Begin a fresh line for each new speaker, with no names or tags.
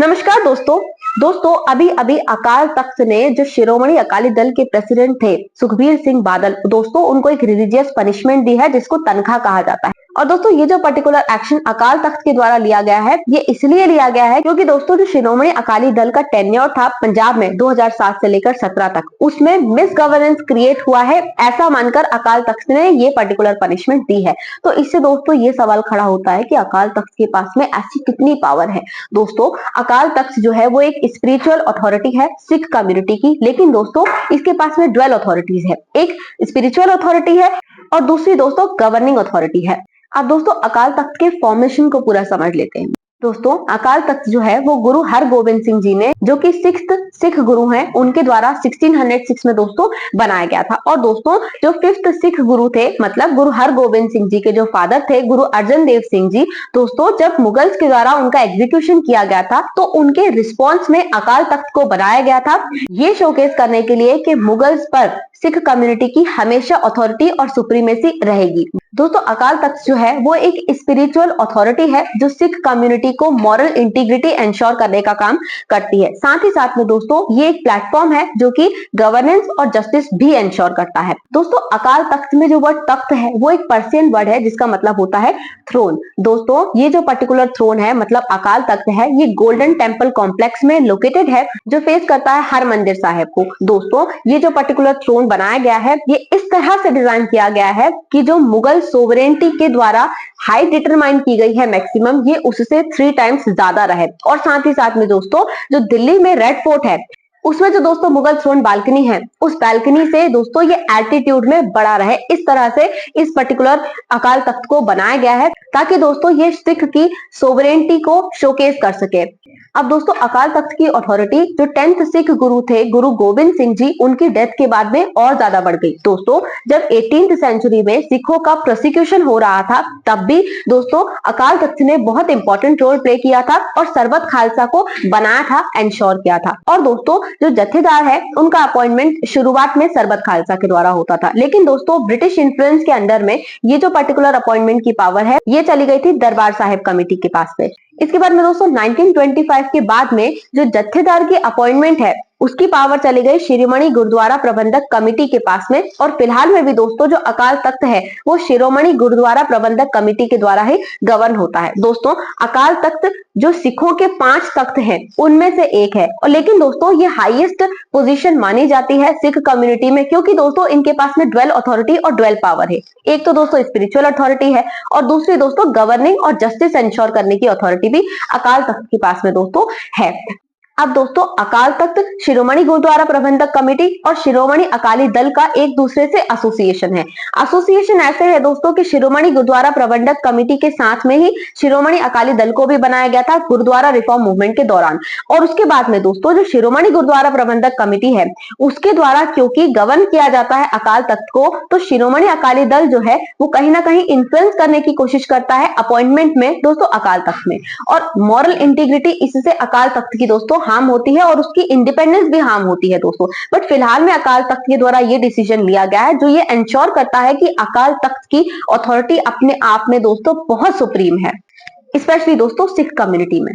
नमस्कार दोस्तों अभी अभी अकाल तख्त ने जो शिरोमणि अकाली दल के प्रेसिडेंट थे सुखबीर सिंह बादल, दोस्तों उनको एक रिलीजियस पनिशमेंट दी है जिसको तनख्वाह कहा जाता है। और दोस्तों ये जो पर्टिकुलर एक्शन अकाल तख्त के द्वारा लिया गया है, ये इसलिए लिया गया है क्योंकि दोस्तों जो शिरोमणि अकाली दल का टेन्योर था पंजाब में 2007 से लेकर 17 तक, उसमें मिस गवर्नेंस क्रिएट हुआ है, ऐसा मानकर अकाल तख्त ने ये पर्टिकुलर पनिशमेंट दी है। तो इससे दोस्तों ये सवाल खड़ा होता है कि अकाल तख्त के पास में ऐसी कितनी पावर है। दोस्तों अकाल तख्त जो है वो एक स्पिरिचुअल अथॉरिटी है सिख कम्युनिटी की, लेकिन दोस्तों इसके पास में ड्वेल अथॉरिटीज है, एक स्पिरिचुअल अथॉरिटी है और दूसरी दोस्तों गवर्निंग अथॉरिटी है। अब दोस्तों अकाल तख्त के फॉर्मेशन को पूरा समझ लेते हैं। दोस्तों अकाल तख्त जो है वो गुरु हरगोबिंद सिंह जी ने, जो कि सिख गुरु हैं, उनके द्वारा 1606 में दोस्तों बनाया गया था। और दोस्तों जो 5th सिख गुरु थे, मतलब गुरु हरगोबिंद सिंह जी के जो फादर थे गुरु अर्जन देव सिंह जी, दोस्तों जब मुगल्स के द्वारा उनका एग्जीक्यूशन किया गया था तो उनके रिस्पॉन्स में अकाल तख्त को बनाया गया था, ये शोकेस करने के लिए कि मुगल्स पर सिख कम्युनिटी की हमेशा अथॉरिटी और सुप्रीमेसी रहेगी। दोस्तों अकाल तख्त जो है वो एक स्पिरिचुअल अथॉरिटी है जो सिख कम्युनिटी को मॉरल इंटीग्रिटी एंश्योर करने का काम करती है। साथ ही साथ में दोस्तों ये एक प्लेटफॉर्म है जो कि गवर्नेंस और जस्टिस भी एंश्योर करता है। दोस्तों अकाल तख्त में जो वर्ड तख्त है वो एक पर्शियन वर्ड है जिसका मतलब होता है थ्रोन। दोस्तों ये जो पर्टिकुलर थ्रोन है मतलब अकाल तख्त है, ये गोल्डन टेम्पल कॉम्प्लेक्स में लोकेटेड है जो फेस करता है हरमंदिर साहिब को। दोस्तों ये जो पर्टिकुलर थ्रोन बनाया गया है ये इस तरह से डिजाइन किया गया है कि जो मुगल सोवरेनिटी के द्वारा हाइट डिटरमाइन की गई है मैक्सिमम, ये उससे 3 टाइम्स ज्यादा रहे। और साथ ही साथ में दोस्तों जो दिल्ली में रेड फोर्ट है उसमें जो दोस्तों मुगल थ्रोन बालकनी है, उस बालकनी से दोस्तों ये एल्टीट्यूड में बड़ा रहे। इस तरह से इस पर्टिकुलर अकाल तख्त को बनाया गया है ताकि दोस्तों ये सिख की सोवरेनिटी को शोकेस कर सके। अब दोस्तों अकाल तख्त की अथॉरिटी जो 10th सिख गुरु थे गुरु गोविंद सिंह जी, उनकी डेथ के बाद में और ज्यादा बढ़ गई। दोस्तों जब 18th सेंचुरी में सिखों का प्रोसिक्यूशन हो रहा था तब भी दोस्तों अकाल तख्त ने बहुत इंपॉर्टेंट रोल प्ले किया था और सरबत खालसा को बनाया था, एंश्योर किया था। और दोस्तों जो जत्थेदार है उनका अपॉइंटमेंट शुरुआत में सरबत खालसा के द्वारा होता था, लेकिन दोस्तों ब्रिटिश इन्फ्लुएंस के अंडर में ये जो पर्टिकुलर अपॉइंटमेंट की पावर है ये चली गई थी दरबार साहिब कमेटी के पास में। इसके बाद में दोस्तों 1925 के बाद में जो जत्थेदार की अपॉइंटमेंट है उसकी पावर चली गई शिरोमणि गुरुद्वारा प्रबंधक कमेटी के पास में। और फिलहाल में भी दोस्तों जो अकाल तख्त है वो शिरोमणि गुरुद्वारा प्रबंधक कमेटी के द्वारा ही गवर्न होता है। दोस्तों अकाल तख्त जो सिखों के 5 तख्त हैं उनमें से एक है, और लेकिन दोस्तों ये हाईएस्ट पोजीशन मानी जाती है सिख कम्युनिटी में, क्योंकि दोस्तों इनके पास में ड्वेल अथॉरिटी और ड्वेल पावर है। एक तो दोस्तों स्पिरिचुअल अथॉरिटी है और दूसरी दोस्तों गवर्निंग और जस्टिस एंश्योर करने की अथॉरिटी भी अकाल तख्त के पास में दोस्तों है। अब दोस्तों अकाल तख्त, शिरोमणि गुरुद्वारा प्रबंधक कमेटी और शिरोमणि अकाली दल का एक दूसरे से एसोसिएशन है। एसोसिएशन ऐसे है दोस्तों कि शिरोमणि गुरुद्वारा प्रबंधक कमेटी के साथ में ही शिरोमणि अकाली दल को भी बनाया गया था गुरुद्वारा रिफॉर्म मूवमेंट के दौरान। और उसके बाद में दोस्तों जो शिरोमणि गुरुद्वारा प्रबंधक कमेटी है उसके द्वारा क्योंकि गवर्न किया जाता है अकाल तख्त को, तो शिरोमणि अकाली दल जो है वो कहीं ना कहीं इन्फ्लुएंस करने की कोशिश करता है अपॉइंटमेंट में दोस्तों अकाल तख्त में। और मॉरल इंटीग्रिटी इससे अकाल तख्त की दोस्तों हार्म होती है और उसकी इंडिपेंडेंस भी हार्म होती है दोस्तों। बट फिलहाल में अकाल तख्त के द्वारा ये डिसीजन लिया गया है जो ये एंश्योर करता है कि अकाल तख्त की अथॉरिटी अपने आप में दोस्तों बहुत सुप्रीम है, स्पेशली दोस्तों सिख कम्युनिटी में।